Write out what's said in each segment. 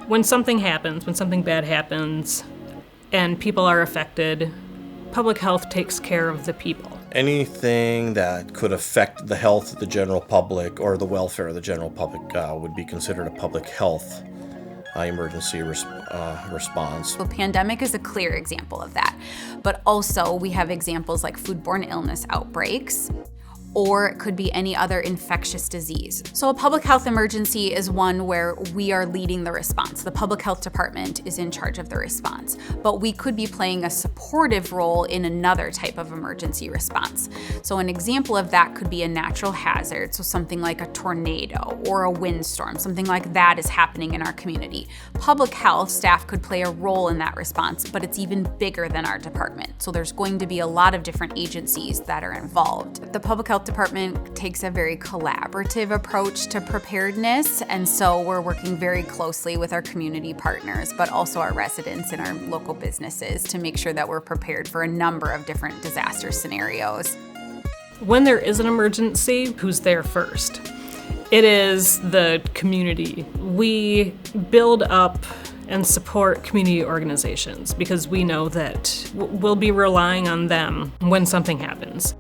When something happens, when something bad happens, and people are affected, public health takes care of the people. Anything that could affect the health of the general public or the welfare of the general public would be considered a public health emergency response. The pandemic is a clear example of that, but also we have examples like foodborne illness outbreaks, or it could be any other infectious disease. So a public health emergency is one where we are leading the response. The public health department is in charge of the response, but we could be playing a supportive role in another type of emergency response. So an example of that could be a natural hazard, so something like a tornado or a windstorm, something like that is happening in our community. Public health staff could play a role in that response, but it's even bigger than our department. So there's going to be a lot of different agencies that are involved. The public health department takes a very collaborative approach to preparedness, and so we're working very closely with our community partners, but also our residents and our local businesses to make sure that we're prepared for a number of different disaster scenarios. When there is an emergency, who's there first? It is the community. We build up and support community organizations because we know that we'll be relying on them when something happens.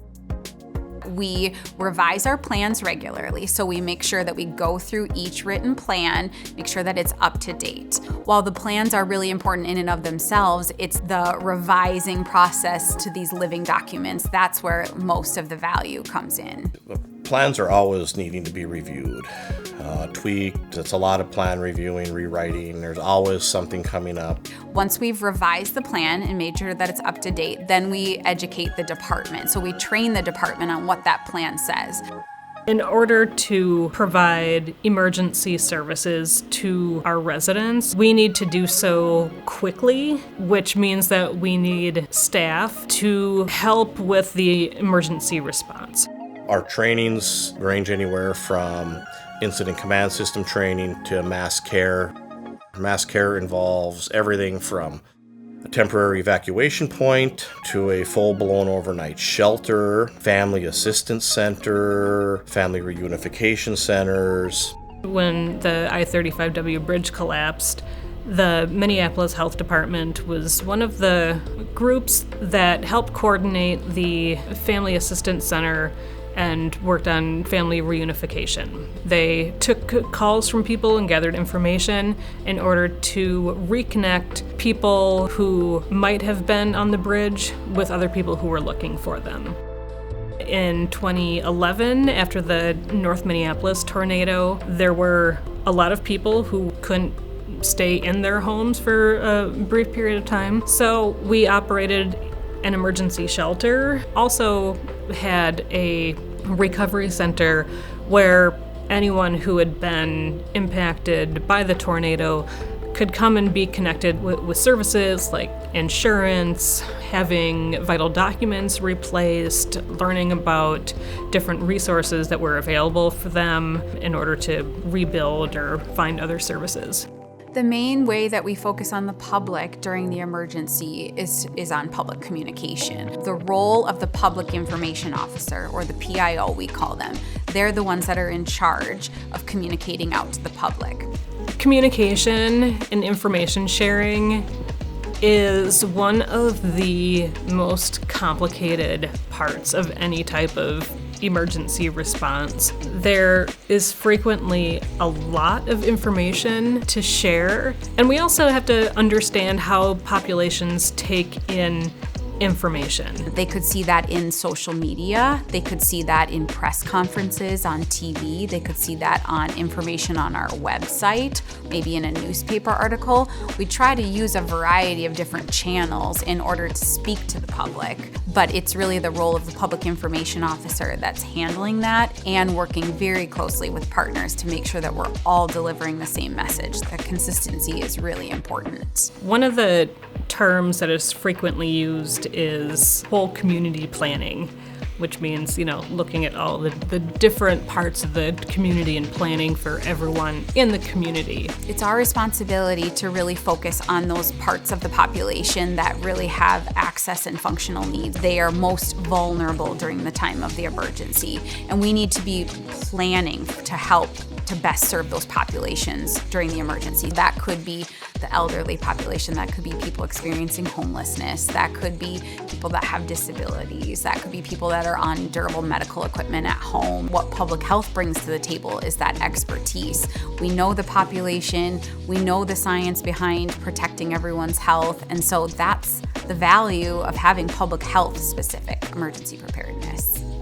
We revise our plans regularly, so we make sure that we go through each written plan, make sure that it's up to date. While the plans are really important in and of themselves, it's the revising process to these living documents that's where most of the value comes in. Plans are always needing to be reviewed, tweaked. It's a lot of plan reviewing, rewriting. There's always something coming up. Once we've revised the plan and made sure that it's up to date, then we educate the department. So we train the department on what that plan says. In order to provide emergency services to our residents, we need to do so quickly, which means that we need staff to help with the emergency response. Our trainings range anywhere from incident command system training to mass care. Mass care involves everything from a temporary evacuation point to a full-blown overnight shelter, family assistance center, family reunification centers. When the I-35W bridge collapsed, the Minneapolis Health Department was one of the groups that helped coordinate the Family Assistance Center and worked on family reunification. They took calls from people and gathered information in order to reconnect people who might have been on the bridge with other people who were looking for them. In 2011, after the North Minneapolis tornado, there were a lot of people who couldn't stay in their homes for a brief period of time. So we operated an emergency shelter, also had a recovery center where anyone who had been impacted by the tornado could come and be connected with services like insurance, having vital documents replaced, learning about different resources that were available for them in order to rebuild or find other services. The main way that we focus on the public during the emergency is on public communication. The role of the public information officer, or the PIO we call them, they're the ones that are in charge of communicating out to the public. Communication and information sharing is one of the most complicated parts of any type of emergency response. There is frequently a lot of information to share, and we also have to understand how populations take in information. They could see that in social media, they could see that in press conferences on TV, they could see that on information on our website, maybe in a newspaper article. We try to use a variety of different channels in order to speak to the public, but it's really the role of the public information officer that's handling that and working very closely with partners to make sure that we're all delivering the same message. The consistency is really important. One of the terms that is frequently used is whole community planning, which means, looking at all the different parts of the community and planning for everyone in the community. It's our responsibility to really focus on those parts of the population that really have access and functional needs. They are most vulnerable during the time of the emergency, and we need to be planning to help to best serve those populations during the emergency. That could be the elderly population, that could be people experiencing homelessness, that could be people that have disabilities, that could be people that are on durable medical equipment at home. What public health brings to the table is that expertise. We know the population, we know the science behind protecting everyone's health, and so that's the value of having public health specific emergency preparedness.